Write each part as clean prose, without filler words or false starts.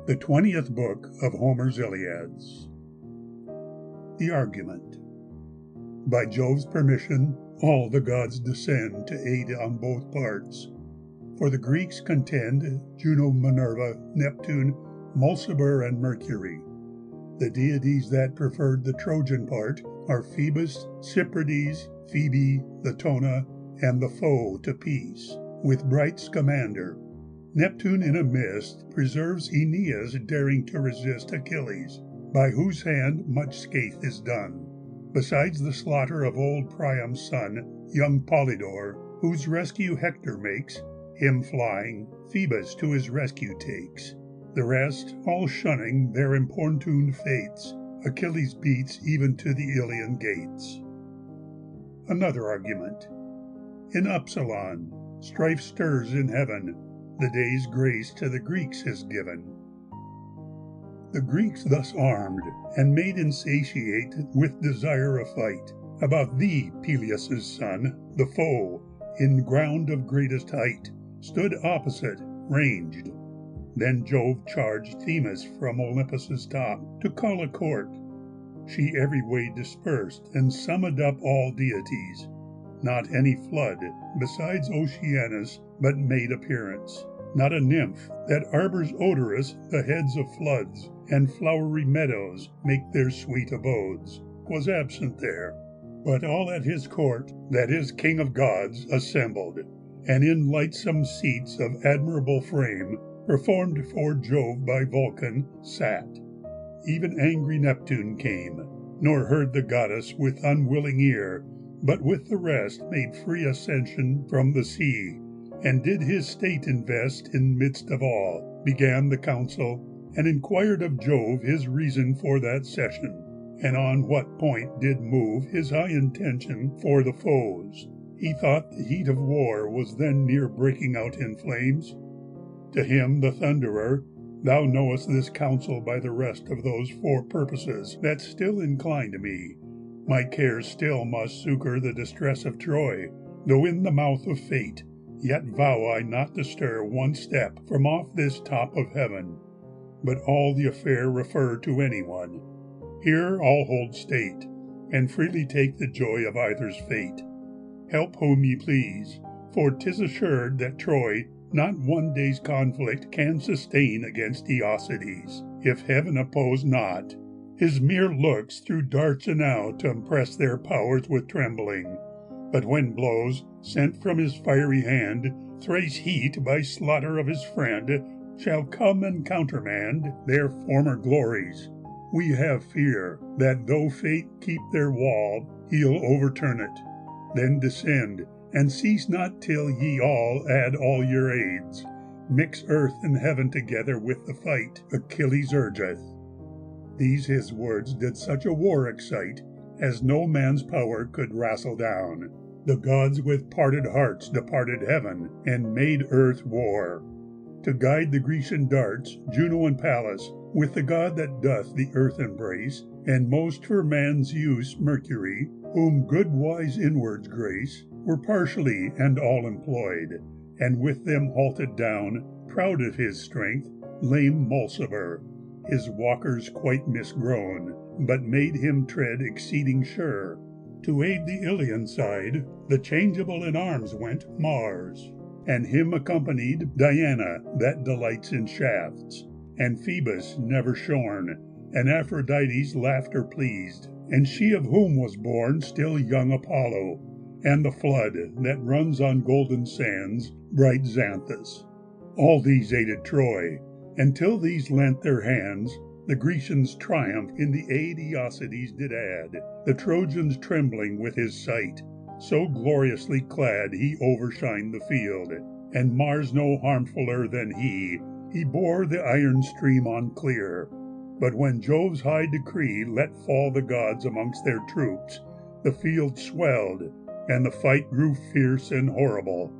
The 20th book of Homer's Iliads. The argument. By Jove's permission, all the gods descend to aid on both parts. For the Greeks contend Juno, Minerva, Neptune, Mulciber, and Mercury. The deities that preferred the Trojan part are Phoebus, Cyprides, Phoebe, Latona, and the foe to peace, with bright Scamander. Neptune in a mist preserves Aeneas daring to resist Achilles, by whose hand much scathe is done. Besides the slaughter of old Priam's son, young Polydore, whose rescue Hector makes, him flying, Phoebus to his rescue takes. The rest, all shunning their importuned fates, Achilles beats even to the Ilian gates. Another argument. In Upsilon, strife stirs in heaven, the day's grace to the Greeks is given. The Greeks thus armed, and made insatiate with desire of fight, about thee, Peleus' son, the foe, in ground of greatest height, stood opposite, ranged. Then Jove charged Themis from Olympus' top to call a court. She every way dispersed, and summoned up all deities. Not any flood, besides Oceanus, but made appearance. Not a nymph that arbors odorous the heads of floods, and flowery meadows make their sweet abodes, was absent there. But all at his court, that is king of gods, assembled, and in lightsome seats of admirable frame, performed for Jove by Vulcan, sat. Even angry Neptune came, nor heard the goddess with unwilling ear, but with the rest made free ascension from the sea, and did his state invest in midst of all, began the council, and inquired of Jove his reason for that session, and on what point did move his high intention for the foes. He thought the heat of war was then near breaking out in flames. To him, the Thunderer, thou knowest this counsel by the rest of those four purposes that still incline to me. My cares still must succor the distress of Troy, though in the mouth of fate, yet vow I not to stir one step from off this top of heaven, but all the affair refer to any one. Here I'll hold state, and freely take the joy of either's fate. Help whom ye please, for 'tis assured that Troy not one day's conflict can sustain against Aeacides, if heaven oppose not. His mere looks threw darts enow to impress their powers with trembling. But when blows, sent from his fiery hand, thrice heat by slaughter of his friend, shall come and countermand their former glories, we have fear that though fate keep their wall, he'll overturn it. Then descend, and cease not till ye all add all your aids. Mix earth and heaven together with the fight Achilles urgeth. These his words did such a war excite, as no man's power could wrestle down. The gods with parted hearts departed heaven, and made earth war. To guide the Grecian darts, Juno and Pallas, with the god that doth the earth embrace, and most for man's use Mercury, whom good wise inwards grace, were partially and all employed, and with them halted down, proud of his strength, lame Mulciber, his walkers quite misgrown, but made him tread exceeding sure. To aid the Ilian side, the changeable in arms went Mars, and him accompanied Diana that delights in shafts, and Phoebus never shorn, and Aphrodite's laughter pleased, and she of whom was born still young Apollo, and the flood that runs on golden sands, bright Xanthus. All these aided Troy, and till these lent their hands, the Grecians' triumph in the aid Aeacides did add, the Trojans trembling with his sight, so gloriously clad he overshined the field, and Mars no harmfuller than he bore the iron stream on clear. But when Jove's high decree let fall the gods amongst their troops, the field swelled, and the fight grew fierce and horrible.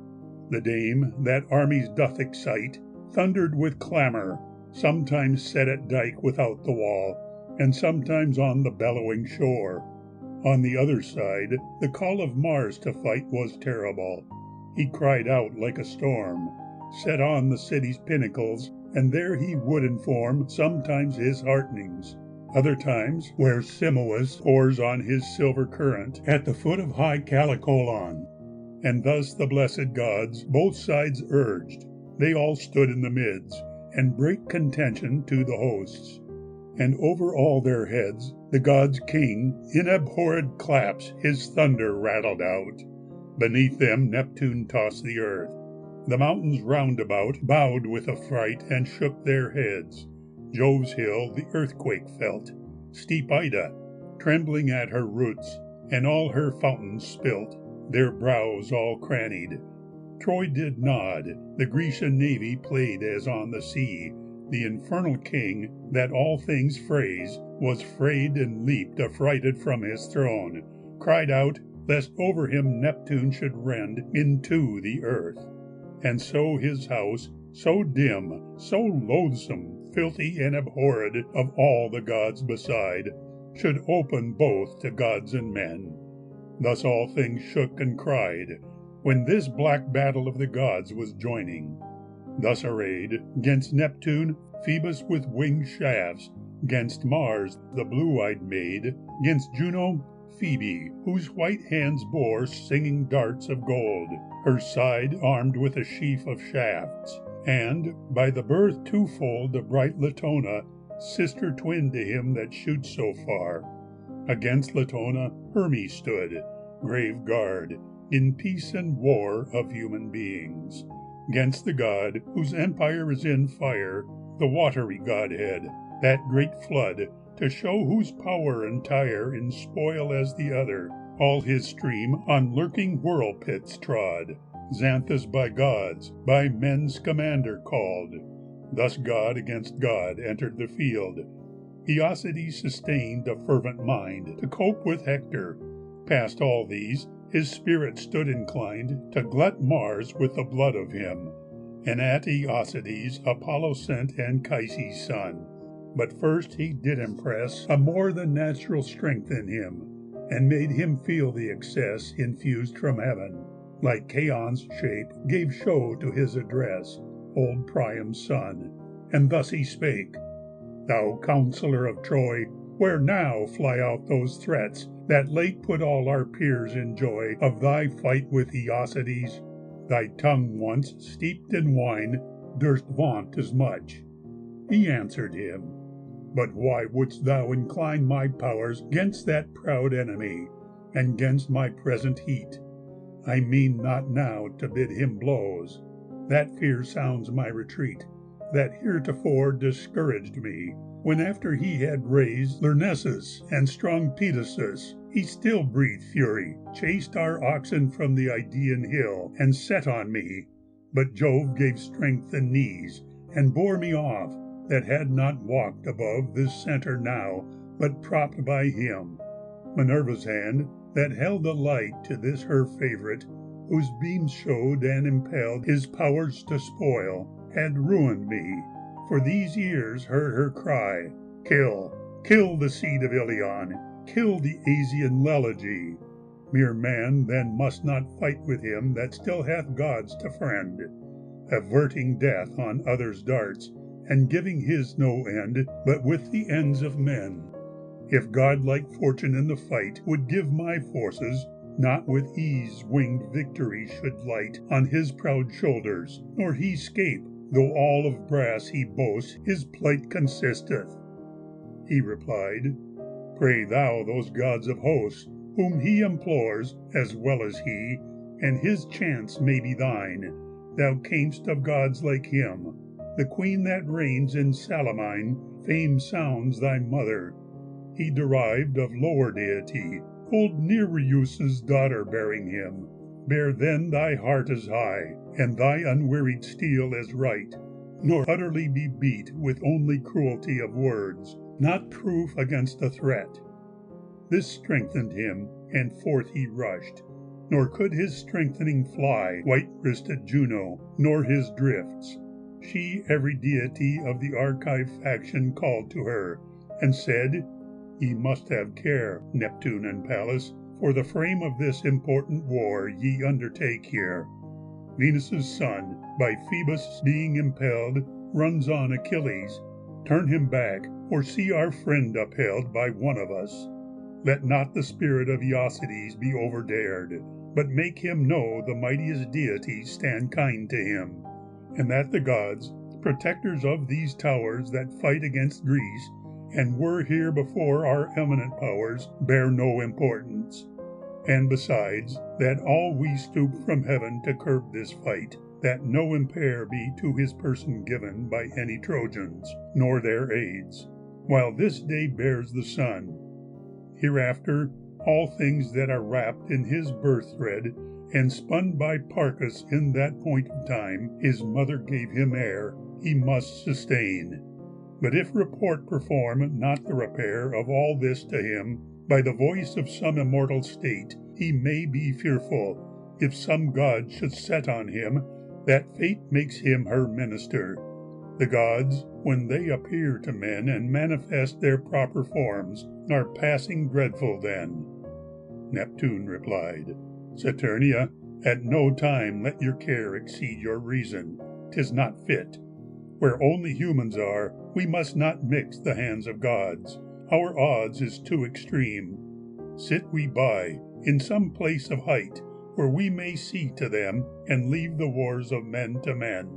The dame, that armies doth excite, thundered with clamour, sometimes set at dike without the wall, and sometimes on the bellowing shore. On the other side, the call of Mars to fight was terrible. He cried out like a storm, set on the city's pinnacles, and there he would inform sometimes his heartenings, other times where Simois pours on his silver current at the foot of high Calicolon. And thus the blessed gods both sides urged, they all stood in the midst, and brake contention to the hosts. And over all their heads the gods' king in abhorred claps his thunder rattled out. Beneath them Neptune tossed the earth. The mountains round about bowed with affright and shook their heads. Jove's hill the earthquake felt, steep Ida, trembling at her roots, and all her fountains spilt, their brows all crannied. Troy did nod, the Grecian navy played as on the sea. The infernal king, that all things frays, was frayed and leaped affrighted from his throne, cried out, lest over him Neptune should rend into the earth. And so his house, so dim, so loathsome, filthy and abhorred of all the gods beside, should open both to gods and men. Thus all things shook and cried, when this black battle of the gods was joining. Thus arrayed, 'gainst Neptune, Phoebus with winged shafts, 'gainst Mars, the blue-eyed maid, 'gainst Juno, Phoebe, whose white hands bore singing darts of gold, her side armed with a sheaf of shafts, and, by the birth twofold of bright Latona, sister twin to him that shoots so far. Against Latona Hermes stood, grave guard, in peace and war of human beings. 'Gainst the god, whose empire is in fire, the watery godhead, that great flood, to show whose power entire in spoil as the other, all his stream on lurking whirl-pits trod. Xanthus by gods, by men's commander called. Thus God against God entered the field. Aeacides sustained a fervent mind to cope with Hector. Past all these, his spirit stood inclined to glut Mars with the blood of him. And at Aeacides Apollo sent Anchises' son. But first he did impress a more than natural strength in him, and made him feel the excess infused from heaven. Like Chaon's shape gave show to his address, old Priam's son, and thus he spake, Thou counsellor of Troy, where now fly out those threats that late put all our peers in joy of thy fight with Aeacides? Thy tongue once steeped in wine durst vaunt as much. He answered him, But why wouldst thou incline my powers 'gainst that proud enemy, and 'gainst my present heat? I mean not now to bid him blows. That fear sounds my retreat, that heretofore discouraged me, when after he had raised Lyrnessus and strong Pedasus, he still breathed fury, chased our oxen from the Idaean hill, and set on me. But Jove gave strength and knees, and bore me off, that had not walked above this centre now, but propped by him. Minerva's hand, that held the light to this her favourite, whose beams showed and impelled his powers to spoil, had ruined me. For these ears heard her cry, Kill, kill the seed of Ilion, kill the Asian Lelegy. Mere man then must not fight with him that still hath gods to friend, averting death on others' darts, and giving his no end but with the ends of men. If godlike fortune in the fight would give my forces, not with ease winged victory should light on his proud shoulders, nor he scape, though all of brass he boasts his plight consisteth. He replied, Pray thou those gods of hosts, whom he implores, as well as he, and his chance may be thine. Thou camest of gods like him. The queen that reigns in Salamine, fame sounds thy mother. He derived of lower deity, old Nereus's daughter bearing him. Bear then thy heart as high, and thy unwearied steel as right, nor utterly be beat with only cruelty of words, not proof against a threat. This strengthened him, and forth he rushed, nor could his strengthening fly white-wristed Juno, nor his drifts. She every deity of the Argive faction called to her, and said, Ye must have care, Neptune and Pallas, for the frame of this important war ye undertake here. Venus' son, by Phoebus being impelled, runs on Achilles, turn him back, or see our friend upheld by one of us. Let not the spirit of Aeneas be overdared, but make him know the mightiest deities stand kind to him, and that the gods, protectors of these towers that fight against Greece, and were here before our eminent powers, bear no importance. And besides, that all we stoop from heaven to curb this fight, that no impair be to his person given by any Trojans, nor their aids, while this day bears the sun. Hereafter, all things that are wrapped in his birth thread, and spun by Parcus in that point of time his mother gave him heir, he must sustain. But if report perform not the repair of all this to him, by the voice of some immortal state, he may be fearful, if some god should set on him, that fate makes him her minister. The gods, when they appear to men and manifest their proper forms, are passing dreadful then. Neptune replied, Saturnia, at no time let your care exceed your reason. 'Tis not fit. Where only humans are, we must not mix the hands of gods. Our odds is too extreme. Sit we by, in some place of height, where we may see to them, and leave the wars of men to men.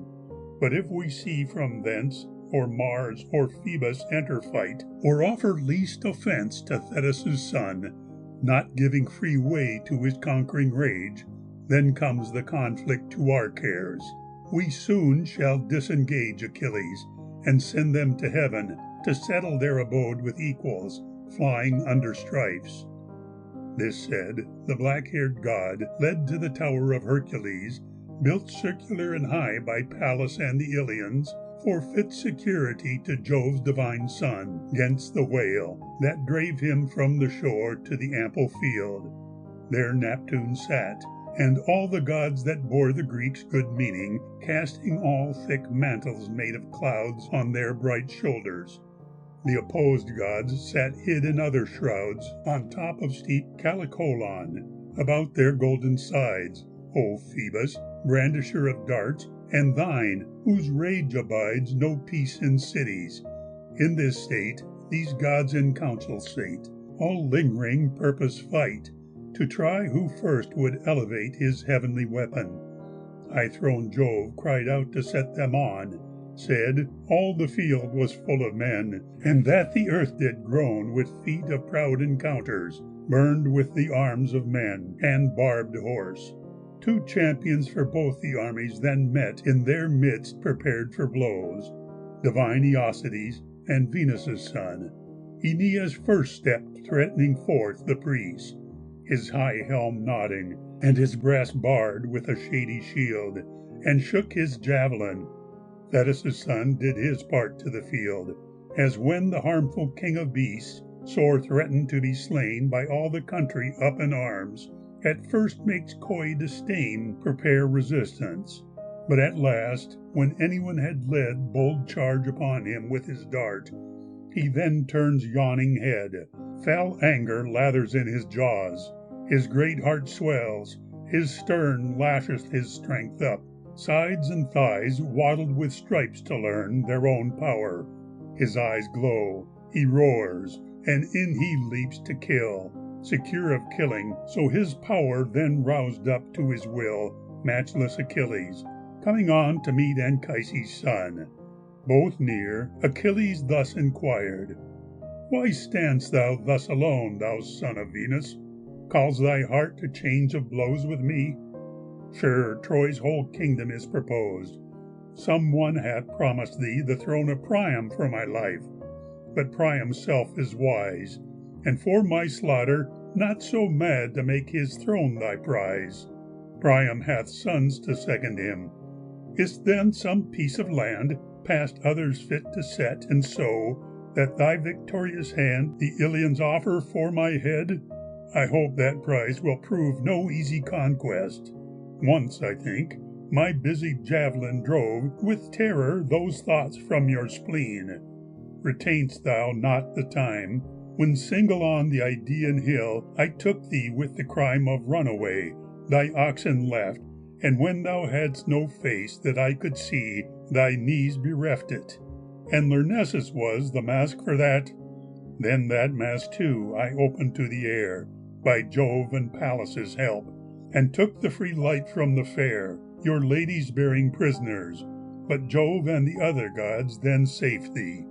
But if we see from thence, or Mars or Phoebus enter fight, or offer least offence to Thetis' son, not giving free way to his conquering rage, then comes the conflict to our cares. We soon shall disengage Achilles, and send them to heaven to settle their abode with equals, flying under strifes. This said, the black-haired god led to the tower of Hercules, built circular and high by Pallas and the Ilians, for fit security to Jove's divine son, 'gainst the whale that drave him from the shore to the ample field. There Neptune sat, and all the gods that bore the Greeks good meaning, casting all thick mantles made of clouds on their bright shoulders. The opposed gods sat hid in other shrouds, on top of steep Calicolon, about their golden sides, O Phoebus, brandisher of darts, and thine, whose rage abides no peace in cities. In this state these gods in council sate, all lingering purpose fight, to try who first would elevate his heavenly weapon. High-throned Jove cried out to set them on, said, all the field was full of men, and that the earth did groan with feet of proud encounters, burned with the arms of men, and barbed horse. 2 champions for both the armies then met in their midst prepared for blows, divine Aeneas and Venus' son. Aeneas first stepped threatening forth the priest, his high helm nodding, and his breast barred with a shady shield, and shook his javelin. Thetis' son did his part to the field, as when the harmful king of beasts, sore threatened to be slain by all the country up in arms, at first makes coy disdain prepare resistance, but at last, when anyone had led bold charge upon him with his dart, he then turns yawning head, fell anger lathers in his jaws, his great heart swells, his stern lasheth his strength up, sides and thighs wattled with stripes to learn their own power, his eyes glow, he roars, and in he leaps to kill, secure of killing, so his power then roused up to his will, matchless Achilles, coming on to meet Anchises' son. Both near, Achilles thus inquired, Why stand'st thou thus alone, thou son of Venus? Calls thy heart to change of blows with me? Sure, Troy's whole kingdom is proposed. Some one hath promised thee the throne of Priam for my life, but Priam's self is wise, and for my slaughter not so mad to make his throne thy prize. Priam hath sons to second him. Is't then some piece of land, past others fit to set and sow, that thy victorious hand the Ilians offer for my head? I hope that prize will prove no easy conquest. Once, I think, my busy javelin drove with terror those thoughts from your spleen. Retain'st thou not the time, when single on the Idaean hill I took thee with the crime of runaway, thy oxen left, and when thou hadst no face that I could see, thy knees bereft it, and Lyrnessus was the mask for that. Then that mask too I opened to the air, by Jove and Pallas's help, and took the free light from the fair, your ladies bearing prisoners, but Jove and the other gods then saved thee.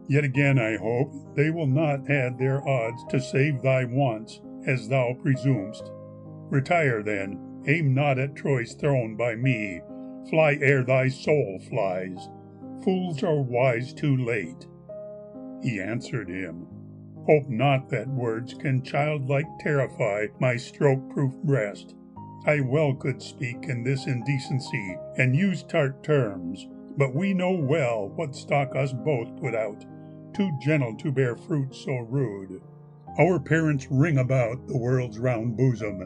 Yet again I hope they will not add their odds to save thy wants, as thou presumest. Retire then, aim not at Troy's throne by me, fly ere thy soul flies. Fools are wise too late. He answered him, Hope not that words can childlike terrify my stroke-proof breast. I well could speak in this indecency, and use tart terms, but we know well what stock us both put out, too gentle to bear fruit so rude. Our parents ring about the world's round bosom,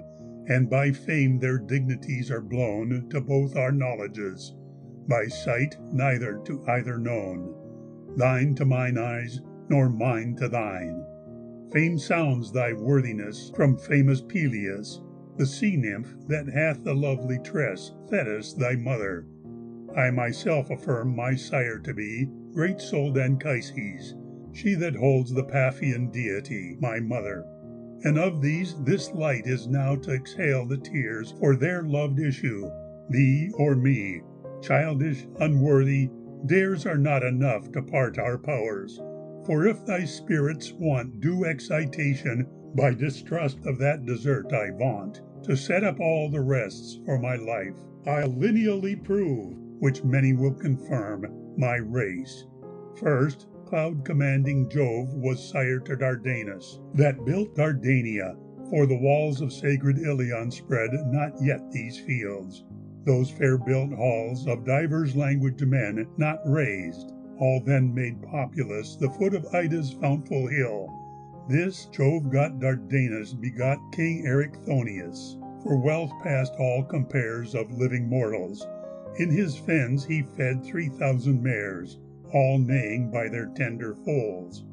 and by fame their dignities are blown to both our knowledges, by sight neither to either known, thine to mine eyes, nor mine to thine. Fame sounds thy worthiness from famous Peleus, the sea-nymph that hath the lovely tress, Thetis thy mother. I myself affirm my sire to be great-souled Anchises, she that holds the Paphian deity, my mother. And of these this light is now to exhale the tears for their loved issue, thee or me. Childish, unworthy, dares are not enough to part our powers. For if thy spirits want due excitation, by distrust of that desert I vaunt, to set up all the rests for my life, I'll lineally prove, which many will confirm, my race. First, cloud-commanding Jove was sire to Dardanus, that built Dardania, for the walls of sacred Ilion spread not yet these fields, those fair-built halls of divers languaged men not raised, all then made populous the foot of Ida's fountful hill. This Jove got Dardanus begot King Erichthonius, for wealth past all compares of living mortals. In his fens he fed 3,000 mares, all neighing by their tender foals,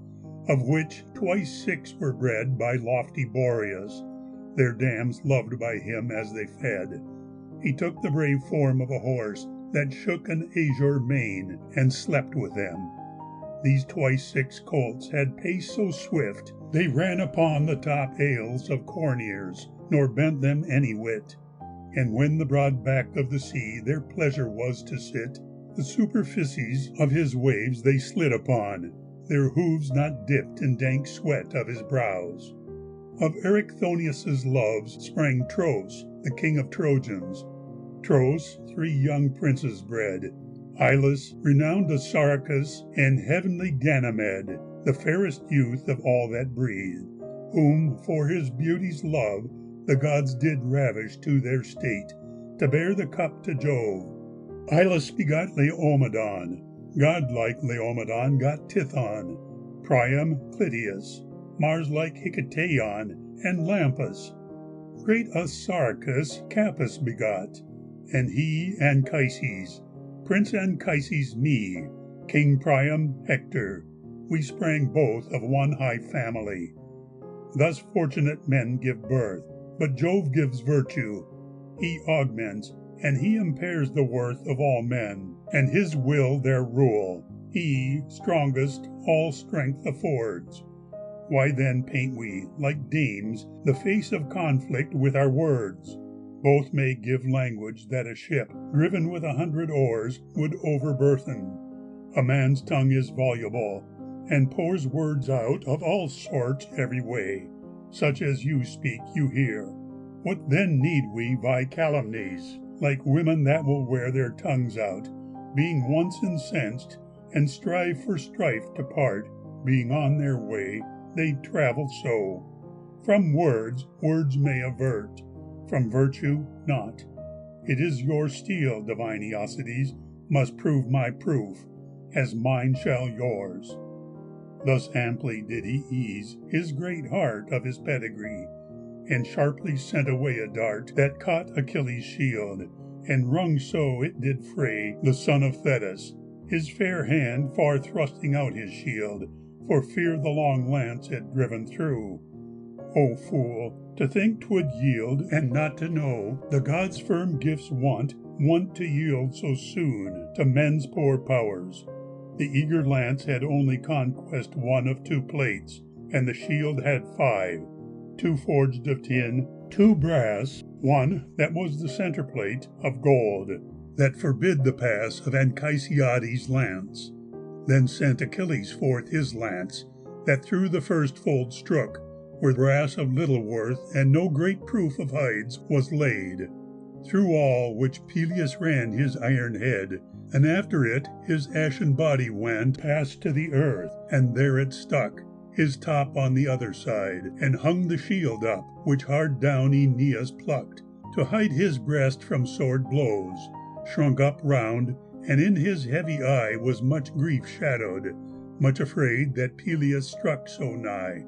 of which twice 6 were bred by lofty Boreas, their dams loved by him as they fed. He took the brave form of a horse that shook an azure mane, and slept with them. These twice 6 colts had pace so swift, they ran upon the top ales of corn ears, nor bent them any whit. And when the broad back of the sea their pleasure was to sit, the superficies of his waves they slid upon, their hooves not dipped in dank sweat of his brows. Of Erichthonius's loves sprang Tros, the king of Trojans. Tros 3 young princes bred, Ilus, renowned Assaracus, and heavenly Ganymed, the fairest youth of all that breathed, whom for his beauty's love the gods did ravish to their state, to bear the cup to Jove. Ilus begot Laomedon, godlike Laomedon got Tithon, Priam Clytius, Mars-like Hicetaon, and Lampus. Great Assaracus Capys begot, and he Anchises, Prince Anchises me, King Priam Hector. We sprang both of one high family. Thus fortunate men give birth, but Jove gives virtue. He augments, and he impairs the worth of all men, and his will their rule. He, strongest, all strength affords. Why then paint we, like dames, the face of conflict with our words? Both may give language that a ship, driven with 100 oars, would overburthen. A man's tongue is voluble, and pours words out of all sorts every way. Such as you speak you hear. What then need we by calumnies, like women that will wear their tongues out, being once incensed, and strive for strife to part, being on their way, they travel so. From words may avert, from virtue not. It is your steel, divine Aeacides, must prove my proof, as mine shall yours. Thus amply did he ease his great heart of his pedigree, and sharply sent away a dart that caught Achilles' shield, and rung so it did fray the son of Thetis, his fair hand far thrusting out his shield, for fear the long lance had driven through. O fool, to think 'twould yield, and not to know the gods' firm gifts want wont to yield so soon to men's poor powers. The eager lance had only conquest one of 2 plates, and the shield had 5, 2 forged of tin, 2 brass, one that was the center plate of gold, that forbid the pass of Anchises' lance. Then sent Achilles forth his lance, that through the first fold strook, where brass of little worth and no great proof of hides was laid. Through all which Peleus ran his iron head, and after it his ashen body went past to the earth, and there it stuck, his top on the other side, and hung the shield up, which hard down Aeneas plucked, to hide his breast from sword blows, shrunk up round, and in his heavy eye was much grief shadowed, much afraid that Peleus struck so nigh.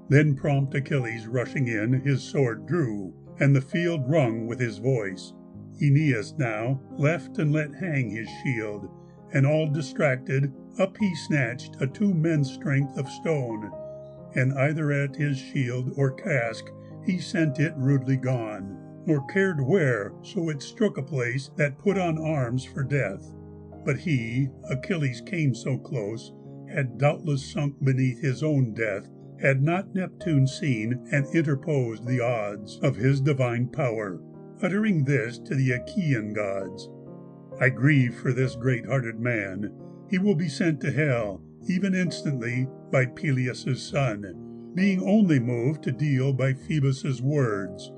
Then prompt Achilles rushing in his sword drew, and the field rung with his voice. Aeneas now left and let hang his shield, and all distracted, up he snatched a 2 men's strength of stone, and either at his shield or casque he sent it rudely gone, nor cared where, so it struck a place that put on arms for death. But he, Achilles, came so close, had doubtless sunk beneath his own death, had not Neptune seen and interposed the odds of his divine power, uttering this to the Achaean gods: I grieve for this great-hearted man. He will be sent to hell, even instantly, by Peleus' son, being only moved to deal by Phoebus' words.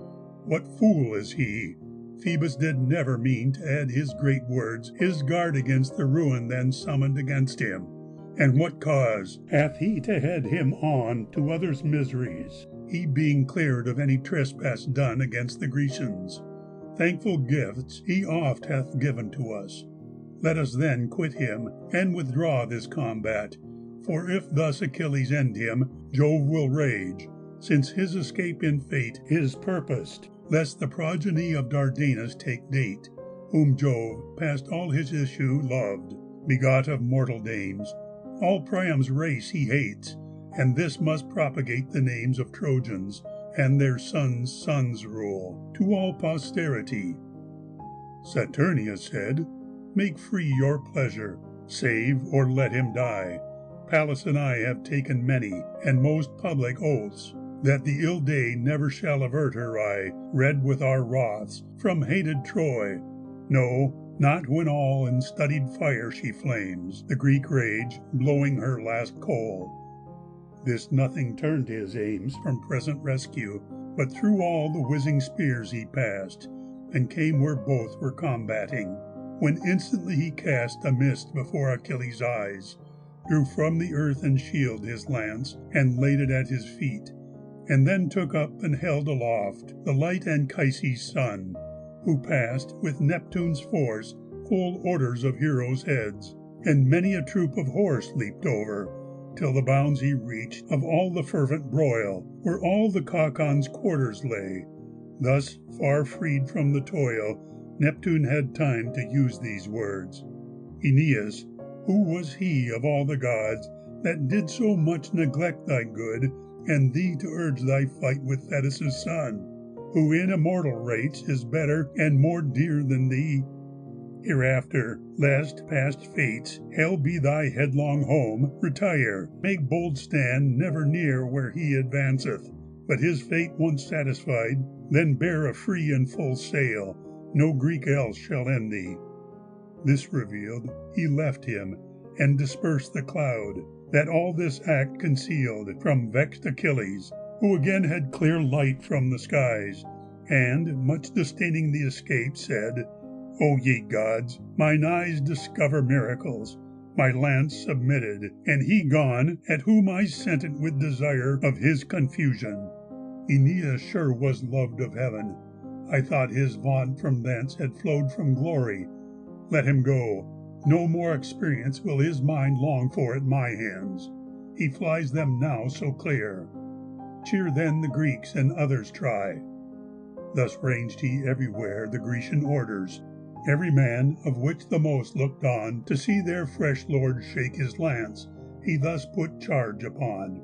What fool is he! Phoebus did never mean to add his great words, his guard against the ruin then summoned against him. And what cause hath he to head him on to others' miseries, he being cleared of any trespass done against the Grecians? Thankful gifts he oft hath given to us. Let us then quit him, and withdraw this combat, for if thus Achilles end him, Jove will rage, since his escape in fate is purposed, lest the progeny of Dardanus take date, whom Jove, past all his issue, loved, begot of mortal dames. All Priam's race he hates, and this must propagate the names of Trojans, and their sons' rule, to all posterity. Saturnius said, Make free your pleasure, save or let him die. Pallas and I have taken many and most public oaths, that the ill day never shall avert her eye, red with our wraths, from hated Troy. No, not when all in studied fire she flames, the Greek rage blowing her last coal. This nothing turned his aims from present rescue, but through all the whizzing spears he passed, and came where both were combating, when instantly he cast a mist before Achilles' eyes, drew from the earthen shield his lance, and laid it at his feet, and then took up and held aloft the light Anchises' son, who passed with Neptune's force full orders of heroes' heads, and many a troop of horse leaped over, till the bounds he reached of all the fervent broil, where all the Caucons' quarters lay. Thus, far freed from the toil, Neptune had time to use these words: Aeneas, who was he of all the gods that did so much neglect thy good, and thee to urge thy fight with Thetis' son, who in immortal rates is better and more dear than thee? Hereafter, lest past fates hell be thy headlong home, retire, make bold stand never near where he advanceth, but his fate once satisfied, then bear a free and full sail, no Greek else shall end thee. This revealed, he left him, and dispersed the cloud, that all this act concealed from vexed Achilles, who again had clear light from the skies, and, much disdaining the escape, said, O ye gods, mine eyes discover miracles. My lance submitted, and he gone, at whom I sent it with desire of his confusion. Aeneas sure was loved of heaven. I thought his vaunt from thence had flowed from glory. Let him go. No more experience will his mind long for at my hands. He flies them now so clear. Cheer then the Greeks and others try. Thus ranged he everywhere the Grecian orders, every man of which the most looked on to see their fresh lord shake his lance, he thus put charge upon.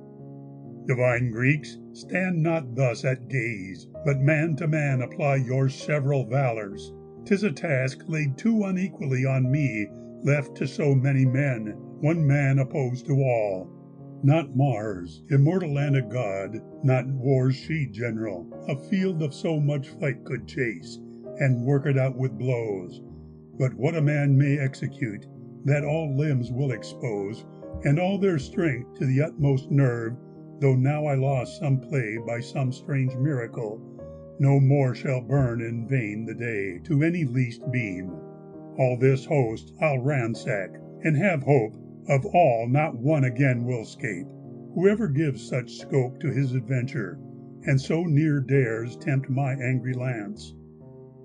Divine Greeks, stand not thus at gaze, but man to man apply your several valors. 'Tis a task laid too unequally on me, left to so many men, one man opposed to all. Not Mars, immortal and a god, not war's she-general, a field of so much fight could chase, and work it out with blows. But what a man may execute, that all limbs will expose, and all their strength to the utmost nerve, though now I lost some play by some strange miracle, no more shall burn in vain the day to any least beam. All this host I'll ransack, and have hope, of all not one again will scape, whoever gives such scope to his adventure, and so near dares tempt my angry lance.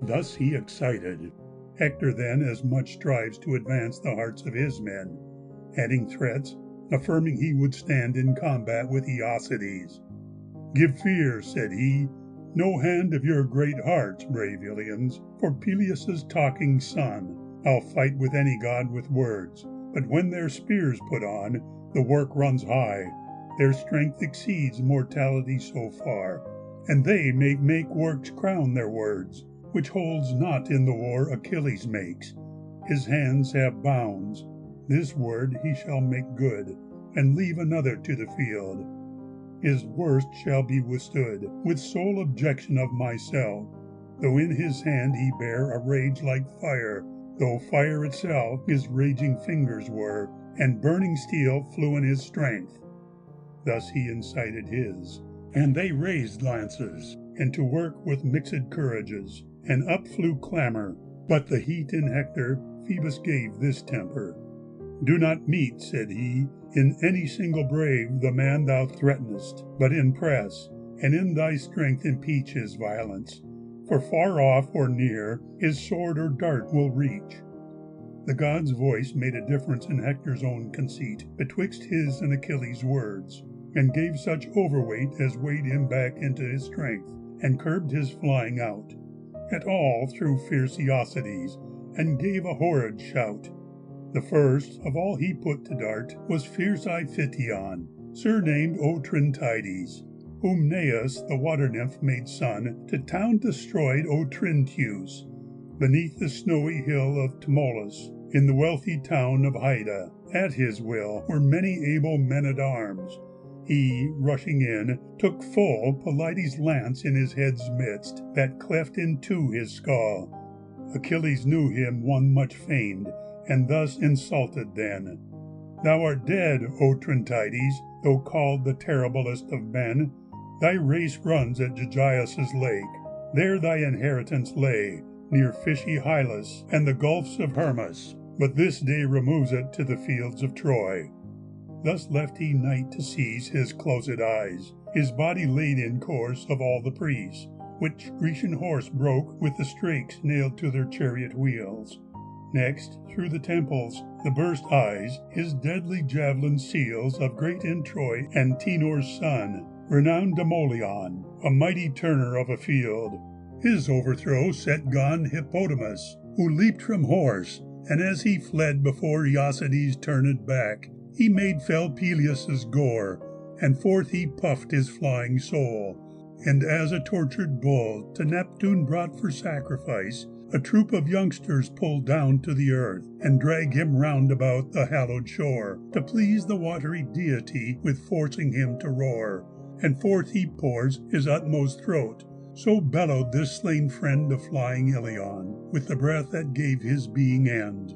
Thus he excited. Hector then as much strives to advance the hearts of his men, adding threats, affirming he would stand in combat with Aeocides. Give fear, said he, no hand of your great hearts, brave Ilians, for Peleus' talking son. I'll fight with any god with words, but when their spears put on, the work runs high, their strength exceeds mortality so far, and they may make works crown their words, which holds not in the war Achilles makes. His hands have bounds, this word he shall make good, and leave another to the field. His worst shall be withstood, with sole objection of myself, though in his hand he bear a rage like fire, though fire itself his raging fingers were, and burning steel flew in his strength. Thus he incited his, and they raised lances, and to work with mixed courages, and up flew clamour, but the heat in Hector Phoebus gave this temper. Do not meet, said he, in any single brave the man thou threatenest, but in press, and in thy strength impeach his violence, for far off or near his sword or dart will reach. The god's voice made a difference in Hector's own conceit betwixt his and Achilles' words, and gave such overweight as weighed him back into his strength, and curbed his flying out, at all through fierce Aeocides, and gave a horrid shout. The first of all he put to dart was fierce Iphition, surnamed Otrintides, whom Neus the water-nymph made son to town destroyed Otrintius, beneath the snowy hill of Tmolus, in the wealthy town of Hyda. At his will were many able men-at-arms. He, rushing in, took full Pelides' lance in his head's midst, that cleft in two his skull. Achilles knew him one much famed, and thus insulted then. Thou art dead, Otrintides, though called the terriblest of men. Thy race runs at Gygius' lake. There thy inheritance lay, near fishy Hylas and the gulfs of Hermus, but this day removes it to the fields of Troy. Thus left he night to seize his closed eyes, his body laid in course of all the priests, which Grecian horse broke with the strakes nailed to their chariot wheels. Next, through the temples, the burst eyes, his deadly javelin seals of great in Troy Antenor's son, renowned Demoleon, a mighty turner of a field. His overthrow set gone Hippodamus, who leaped from horse, and as he fled before Aeocides turned back, he made fell Peleus' gore, and forth he puffed his flying soul, and as a tortured bull to Neptune brought for sacrifice, a troop of youngsters pulled down to the earth, and drag him round about the hallowed shore, to please the watery deity with forcing him to roar, and forth he pours his utmost throat. So bellowed this slain friend of flying Ilion, with the breath that gave his being end.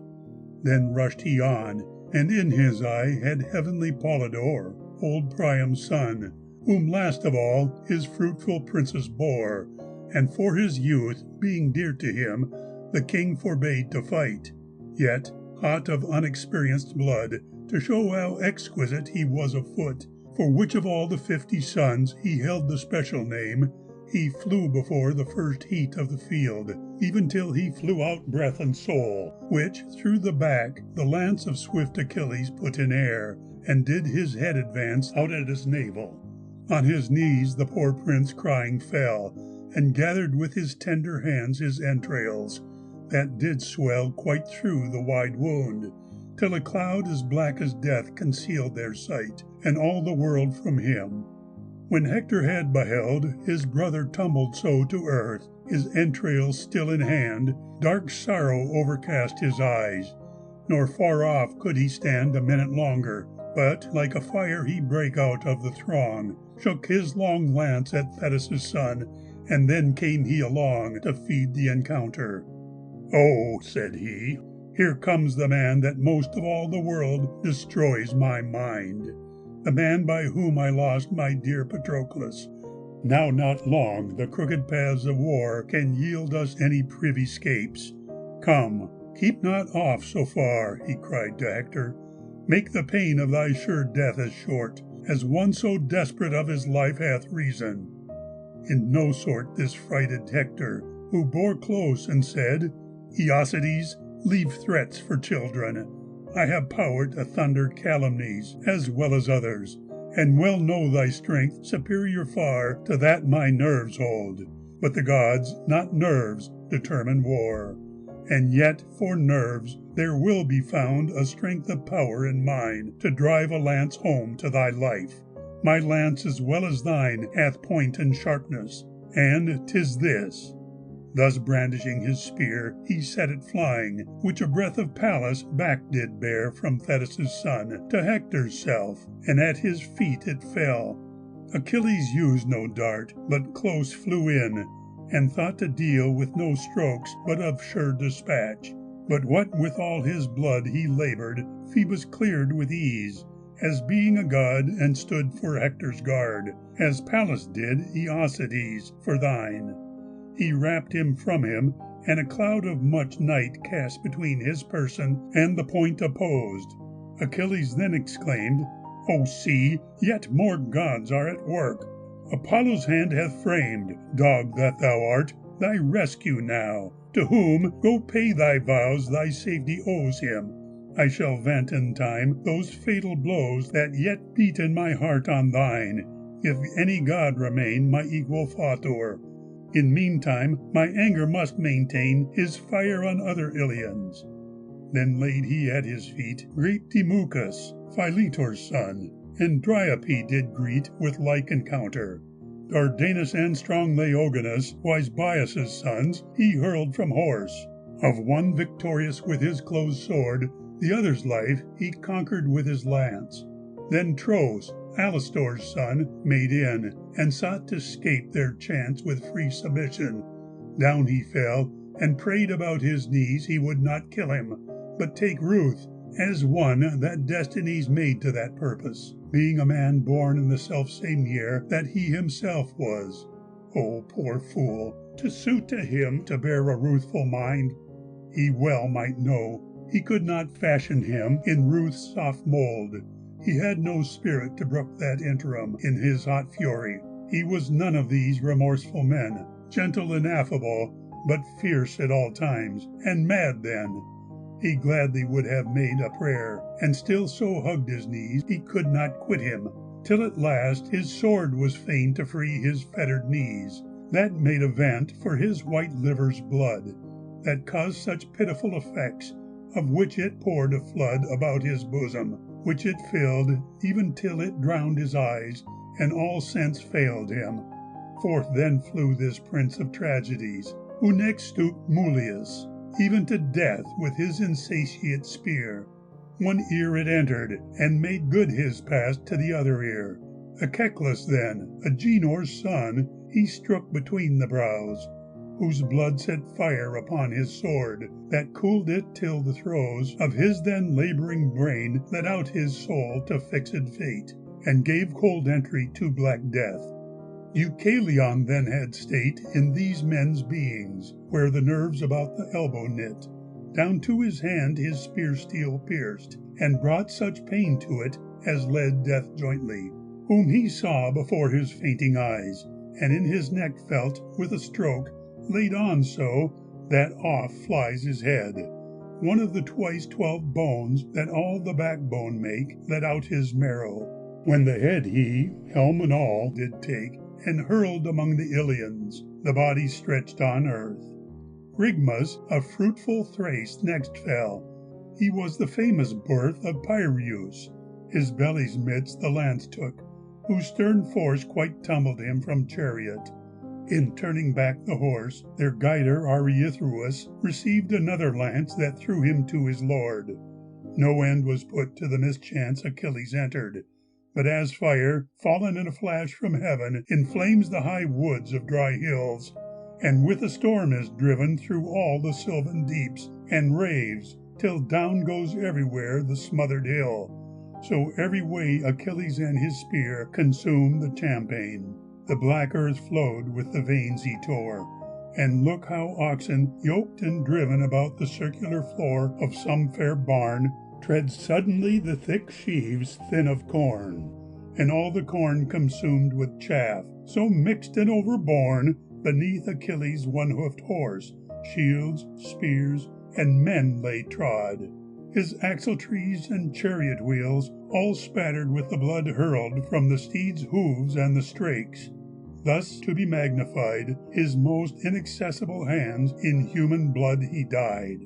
Then rushed he on, and in his eye had heavenly Polydore, old Priam's son, whom last of all his fruitful princess bore, and for his youth, being dear to him, the king forbade to fight. Yet, hot of unexperienced blood, to show how exquisite he was of foot, for which of all the 50 sons he held the special name, he flew before the first heat of the field, even till he flew out breath and soul, which through the back the lance of swift Achilles put in air, and did his head advance out at his navel. On his knees the poor prince crying fell, and gathered with his tender hands his entrails, that did swell quite through the wide wound, till a cloud as black as death concealed their sight, and all the world from him. When Hector had beheld his brother tumbled so to earth, his entrails still in hand, dark sorrow overcast his eyes, nor far off could he stand a minute longer, but like a fire he brake out of the throng, shook his long lance at Thetis' son, and then came he along to feed the encounter. "Oh," said he, "here comes the man that most of all the world destroys my mind, the man by whom I lost my dear Patroclus. Now not long the crooked paths of war can yield us any privy scapes. Come, keep not off so far," he cried to Hector. "Make the pain of thy sure death as short, as one so desperate of his life hath reason." In no sort this frighted Hector, who bore close and said, "Aeacides, leave threats for children. I have power to thunder calumnies as well as others, and well know thy strength superior far to that my nerves hold. But the gods, not nerves, determine war. And yet for nerves there will be found a strength of power in mine to drive a lance home to thy life. My lance as well as thine hath point and sharpness, and 'tis this." Thus brandishing his spear, he set it flying, which a breath of Pallas back did bear from Thetis' son to Hector's self, and at his feet it fell. Achilles used no dart, but close flew in, and thought to deal with no strokes but of sure dispatch. But what with all his blood he laboured, Phoebus cleared with ease, as being a god and stood for Hector's guard, as Pallas did Aeacides for thine. He wrapped him from him, and a cloud of much night cast between his person and the point opposed. Achilles then exclaimed, "O see, yet more gods are at work. Apollo's hand hath framed, dog that thou art, thy rescue now, to whom go pay thy vows thy safety owes him. I shall vent in time those fatal blows that yet beat in my heart on thine, if any god remain my equal fautor. In meantime my anger must maintain his fire on other Ilians." Then laid he at his feet great Demuchus, Philetor's son, and Dryope did greet with like encounter. Dardanus and strong Laogonus, wise Bias' sons, he hurled from horse. Of one victorious with his closed sword, the other's life he conquered with his lance. Then Tros, Alastor's son, made in, and sought to scape their chance with free submission. Down he fell, and prayed about his knees he would not kill him, but take ruth, as one that destinies made to that purpose, being a man born in the selfsame year that he himself was. O poor fool, to suit to him to bear a ruthful mind! He well might know he could not fashion him in ruth's soft mould. He had no spirit to brook that interim in his hot fury. He was none of these remorseful men, gentle and affable, but fierce at all times, and mad then. He gladly would have made a prayer, and still so hugged his knees he could not quit him, till at last his sword was fain to free his fettered knees. That made a vent for his white liver's blood, that caused such pitiful effects, of which it poured a flood about his bosom, which it filled, even till it drowned his eyes, and all sense failed him. Forth then flew this prince of tragedies, who next stooped Mulius, even to death with his insatiate spear. One ear it entered, and made good his pass to the other ear. Achilles then, Agenor's son, he struck between the brows, whose blood set fire upon his sword, that cooled it till the throes of his then labouring brain let out his soul to fixed fate, and gave cold entry to black death. Deucalion then had state in these men's beings, where the nerves about the elbow knit. Down to his hand his spear steel pierced, and brought such pain to it as led death jointly, whom he saw before his fainting eyes, and in his neck felt, with a stroke, laid on so, that off flies his head. One of the twice 12 bones that all the backbone make let out his marrow, when the head he, helm and all, did take, and hurled among the Ilians, the body stretched on earth. Rigmus of fruitful Thrace next fell. He was the famous birth of Pyrrheus. His belly's midst the lance took, whose stern force quite tumbled him from chariot. In turning back the horse, their guider Areithous received another lance that threw him to his lord. No end was put to the mischance Achilles entered, but as fire, fallen in a flash from heaven, inflames the high woods of dry hills, and with a storm is driven through all the sylvan deeps, and raves, till down goes everywhere the smothered hill, so every way Achilles and his spear consumed the champaign. The black earth flowed with the veins he tore, and look how oxen, yoked and driven about the circular floor of some fair barn, tread suddenly the thick sheaves thin of corn, and all the corn consumed with chaff, so mixed and overborne beneath Achilles' one-hoofed horse, shields, spears, and men lay trod. His axle-trees and chariot wheels all spattered with the blood hurled from the steeds' hooves and the strakes. Thus to be magnified, his most inaccessible hands in human blood he dyed.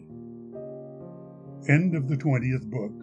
End of the 20th book.